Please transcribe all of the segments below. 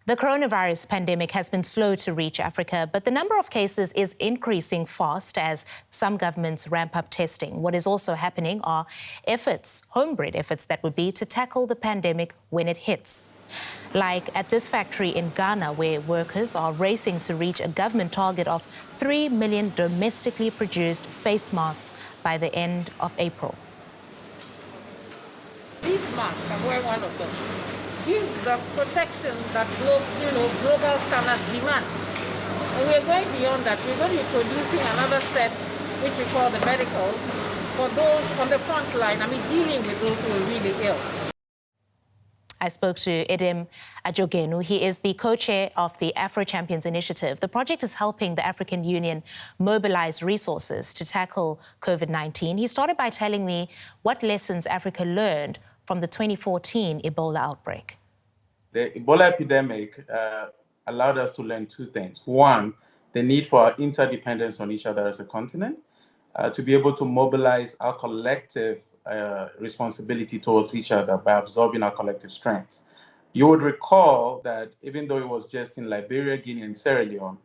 The coronavirus pandemic has been slow to reach Africa, but the number of cases is increasing fast as some governments ramp up testing. What is also happening are efforts, homebred efforts that would be to tackle the pandemic when it hits. Like at this factory in Ghana, where workers are racing to reach a government target of 3 million domestically produced face masks by the end of April. These masks, I'm wearing one of them, give the protection that global standards demand. And we're going beyond that. We're going to be producing another set, which we call the medicals, for those on the front line, dealing with those who are really ill. I spoke to Edem Adzogenu. He is the co-chair of the AfroChampions Initiative. The project is helping the African Union mobilize resources to tackle COVID-19. He started by telling me what lessons Africa learned from the 2014 Ebola outbreak. The Ebola epidemic allowed us to learn two things. One, the need for our interdependence on each other as a continent, to be able to mobilize our collective responsibility towards each other by absorbing our collective strengths. You would recall that even though it was just in Liberia, Guinea, and Sierra Leone,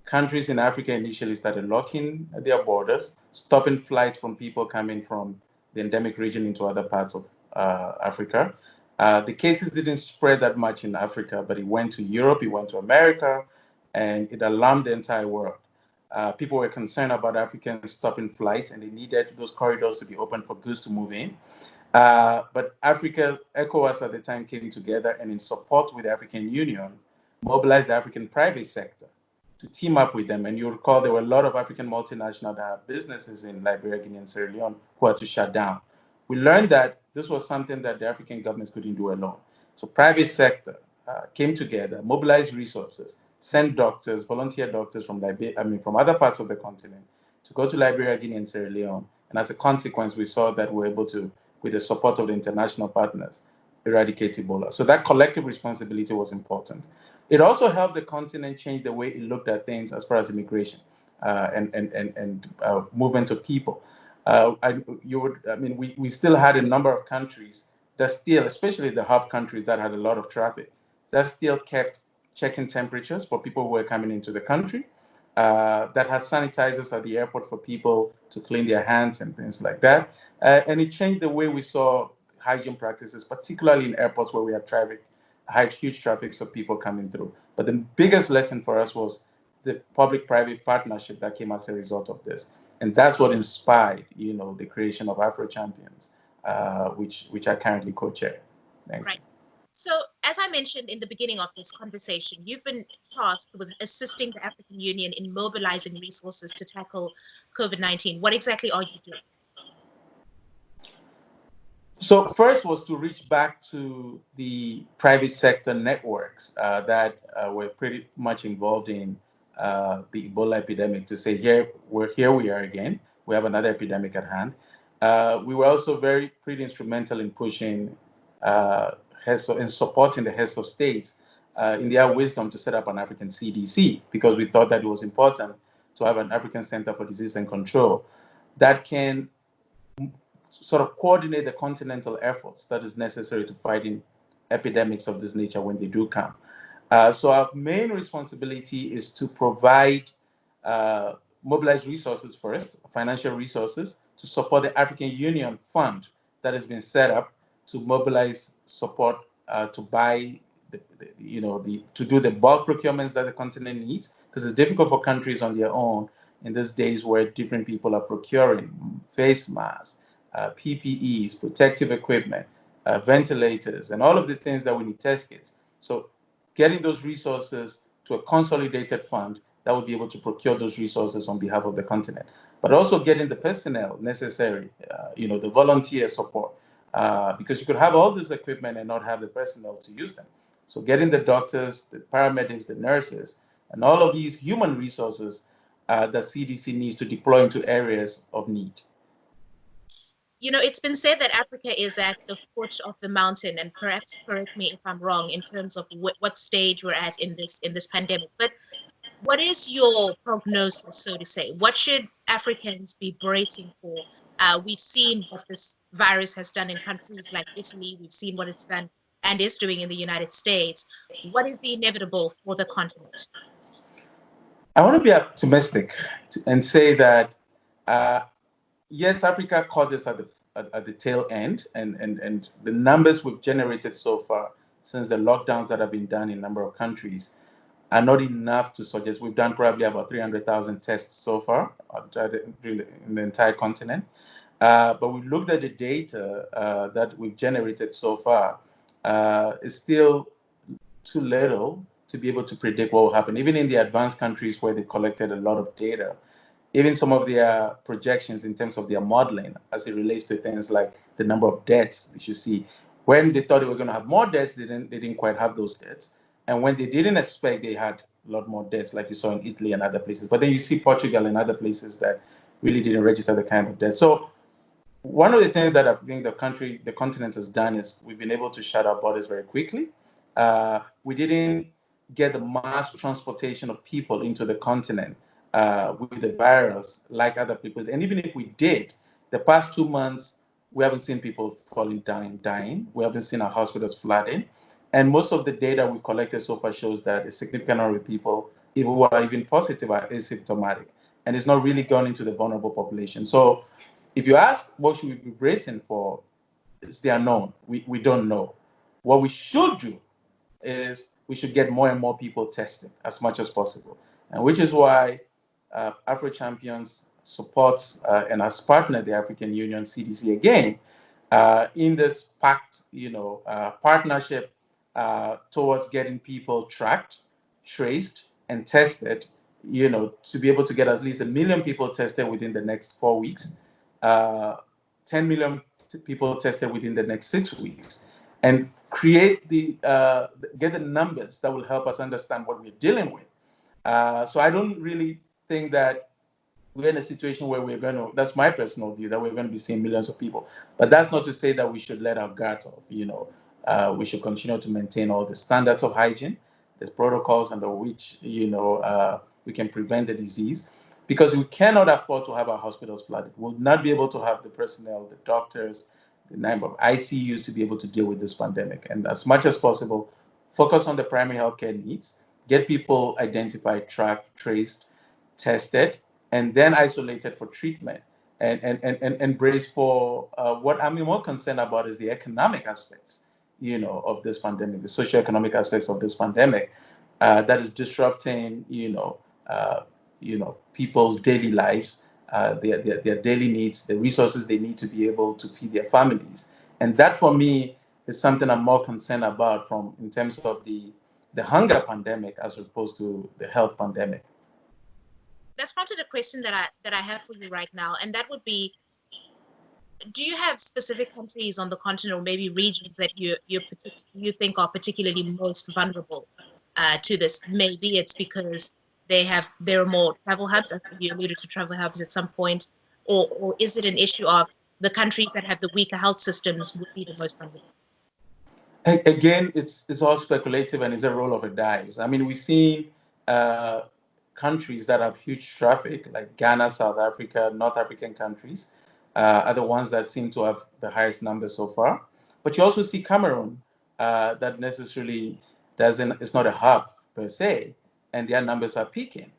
countries in Africa initially started locking their borders, stopping flights from people coming from the endemic region into other parts of Africa. The cases didn't spread that much in Africa, but it went to Europe, it went to America, and it alarmed the entire world. People were concerned about Africans stopping flights, and they needed those corridors to be open for goods to move in. But Africa, ECOWAS at the time came together and in support with the African Union, mobilized the African private sector to team up with them. And you recall there were a lot of African multinational that have businesses in Liberia, Guinea, and Sierra Leone who had to shut down. We learned that this was something that the African governments couldn't do alone. So private sector came together, mobilized resources, sent doctors, volunteer doctors from from other parts of the continent to go to Liberia, Guinea, and Sierra Leone. And as a consequence, we saw that we were able to, with the support of the international partners, eradicate Ebola. So that collective responsibility was important. It also helped the continent change the way it looked at things as far as immigration and movement of people. We still had a number of countries that still, especially the hub countries that had a lot of traffic, that still kept checking temperatures for people who were coming into the country, that had sanitizers at the airport for people to clean their hands and things like that. And it changed the way we saw hygiene practices, particularly in airports where we had huge traffic of people coming through. But the biggest lesson for us was the public-private partnership that came as a result of this. And that's what inspired, the creation of AfroChampions, which I currently co-chair. Right. So, as I mentioned in the beginning of this conversation, you've been tasked with assisting the African Union in mobilizing resources to tackle COVID-19. What exactly are you doing? So first was to reach back to the private sector networks that were pretty much involved in the Ebola epidemic, to say, here we are again. We have another epidemic at hand. We were also pretty instrumental in pushing in supporting the heads of states in their wisdom to set up an African CDC, because we thought that it was important to have an African Center for Disease and Control that can sort of coordinate the continental efforts that is necessary to fighting epidemics of this nature when they do come. So our main responsibility is to provide mobilize resources first, financial resources, to support the African Union Fund that has been set up to mobilize support to buy to do the bulk procurements that the continent needs, because it's difficult for countries on their own in these days where different people are procuring face masks, PPEs, protective equipment, ventilators, and all of the things that we need, test kits. So getting those resources to a consolidated fund that will be able to procure those resources on behalf of the continent, but also getting the personnel necessary, the volunteer support, because you could have all this equipment and not have the personnel to use them. So getting the doctors, the paramedics, the nurses, and all of these human resources that CDC needs to deploy into areas of need. It's been said that Africa is at the foot of the mountain, and perhaps correct me if I'm wrong in terms of what stage we're at in this pandemic. But what is your prognosis, so to say? What should Africans be bracing for? We've seen what this virus has done in countries like Italy. We've seen what it's done and is doing in the United States, what is the inevitable for the continent? I want to be optimistic and say that, yes, Africa caught this at the tail end, and the numbers we've generated so far since the lockdowns that have been done in a number of countries are not enough to suggest. We've done probably about 300,000 tests so far in the entire continent. But we looked at the data that we've generated so far. It's still too little to be able to predict what will happen. Even in the advanced countries where they collected a lot of data, even some of their projections in terms of their modeling as it relates to things like the number of deaths that you see. When they thought they were going to have more deaths, they didn't quite have those deaths. And when they didn't expect, they had a lot more deaths, like you saw in Italy and other places. But then you see Portugal and other places that really didn't register the kind of deaths. So one of the things that I think the continent has done is we've been able to shut our borders very quickly. We didn't get the mass transportation of people into the continent with the virus like other people. And even if we did, the past 2 months, we haven't seen people falling down dying. We haven't seen our hospitals flooding. And most of the data we've collected so far shows that a significant number of people who are even positive are asymptomatic. And it's not really gone into the vulnerable population. So if you ask what should we be bracing for, it's the unknown. We don't know. What we should do is we should get more and more people tested as much as possible. And which is why AfroChampions supports and has partnered the African Union CDC again in this pact, partnership towards getting people tracked, traced, and tested, to be able to get at least 1 million people tested within the next 4 weeks, 10 million people tested within the next 6 weeks, and create get the numbers that will help us understand what we're dealing with. So I don't really think that we're in a situation where we're going to, that's my personal view, that we're going to be seeing millions of people. But that's not to say that we should let our guards off. We should continue to maintain all the standards of hygiene, the protocols under which, we can prevent the disease, because we cannot afford to have our hospitals flooded. We'll not be able to have the personnel, the doctors, the number of ICUs to be able to deal with this pandemic. And as much as possible, focus on the primary healthcare needs, get people identified, tracked, traced, tested, and then isolated for treatment, and brace for what I'm more concerned about is the economic aspects, of this pandemic, the socioeconomic aspects of this pandemic that is disrupting, people's daily lives, their daily needs, the resources they need to be able to feed their families. And that, for me, is something I'm more concerned about in terms of the hunger pandemic as opposed to the health pandemic. That's prompted a question that I have for you right now, and that would be, do you have specific countries on the continent or maybe regions that you think are particularly most vulnerable to this? Maybe it's because there are more travel hubs. I think you alluded to travel hubs at some point, or is it an issue of the countries that have the weaker health systems would be the most vulnerable? Again, it's all speculative and it's a roll of a dice. I mean, we see countries that have huge traffic, like Ghana, South Africa, North African countries, are the ones that seem to have the highest numbers so far. But you also see Cameroon that necessarily it's not a hub per se, and their numbers are peaking.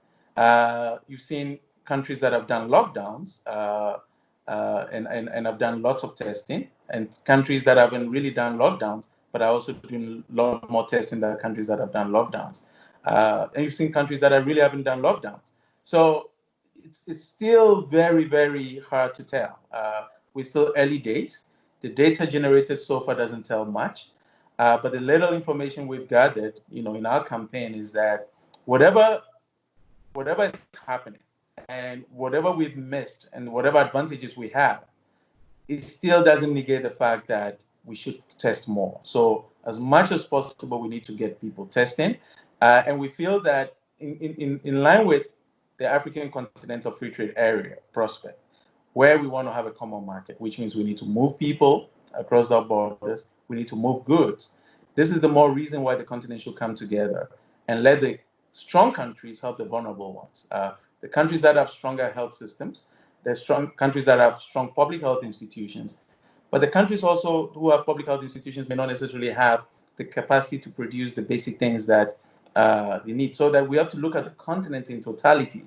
You've seen countries that have done lockdowns and have done lots of testing, and countries that haven't really done lockdowns, but are also doing a lot more testing than countries that have done lockdowns. And you've seen countries that really haven't done lockdowns. So it's still very, very hard to tell. We're still early days. The data generated so far doesn't tell much. But the little information we've gathered, in our campaign is that whatever is happening and whatever we've missed and whatever advantages we have, it still doesn't negate the fact that we should test more. So as much as possible, we need to get people testing. And we feel that in line with the African Continental Free Trade Area prospect, where we want to have a common market, which means we need to move people across our borders, we need to move goods. This is the more reason why the continent should come together and let the strong countries help the vulnerable ones. The countries that have stronger health systems, the strong countries that have strong public health institutions, But the countries also who have public health institutions may not necessarily have the capacity to produce the basic things that they need. So that we have to look at the continent in totality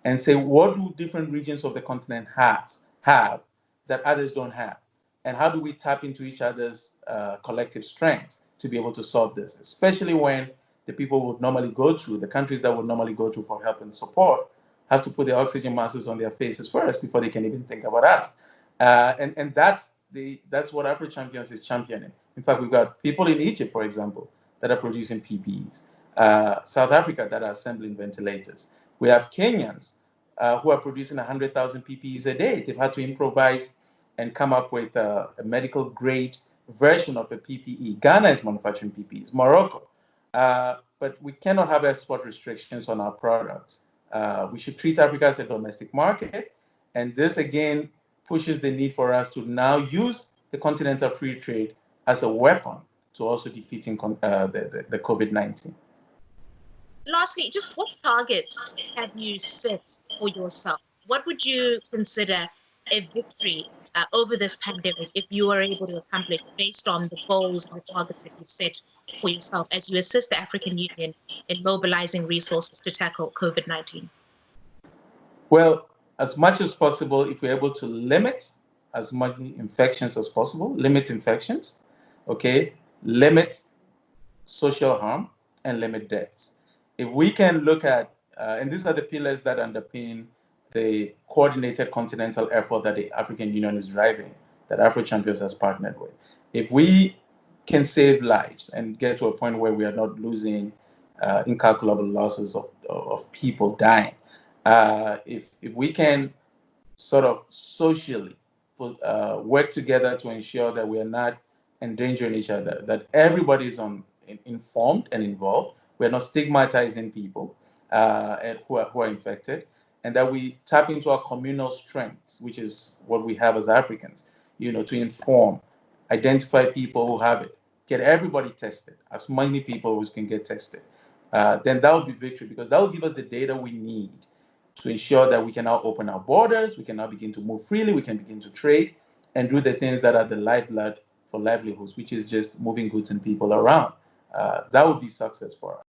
and say, what do different regions of the continent have that others don't have? And how do we tap into each other's collective strengths to be able to solve this, especially when the people would normally go through, the countries that would normally go through for help and support, have to put their oxygen masks on their faces first before they can even think about us. And that's what AfroChampions is championing. In fact, we've got people in Egypt, for example, that are producing PPEs. South Africa that are assembling ventilators. We have Kenyans who are producing 100,000 PPEs a day. They've had to improvise and come up with a medical grade version of a PPE. Ghana is manufacturing PPEs, Morocco. But we cannot have export restrictions on our products. We should treat Africa as a domestic market. And this, again, pushes the need for us to now use the continental free trade as a weapon to also defeating the COVID-19. Lastly, just what targets have you set for yourself? What would you consider a victory over this pandemic if you were able to accomplish based on the goals and the targets that you've set for yourself as you assist the African Union in mobilizing resources to tackle COVID-19? Well, as much as possible, if we're able to limit as many infections as possible, limit infections, okay, limit social harm, and limit deaths. If we can look at, and these are the pillars that underpin the coordinated continental effort that the African Union is driving, that AfroChampions has partnered with. If we can save lives and get to a point where we are not losing incalculable losses of people dying, if we can sort of socially work together to ensure that we are not endangering each other, that everybody is informed and involved, we're not stigmatizing people who are infected, and that we tap into our communal strengths, which is what we have as Africans, to inform, identify people who have it, get everybody tested, as many people as can get tested, then that would be victory, because that will give us the data we need to ensure that we can now open our borders, we can now begin to move freely, we can begin to trade and do the things that are the lifeblood for livelihoods, which is just moving goods and people around. That would be success for us.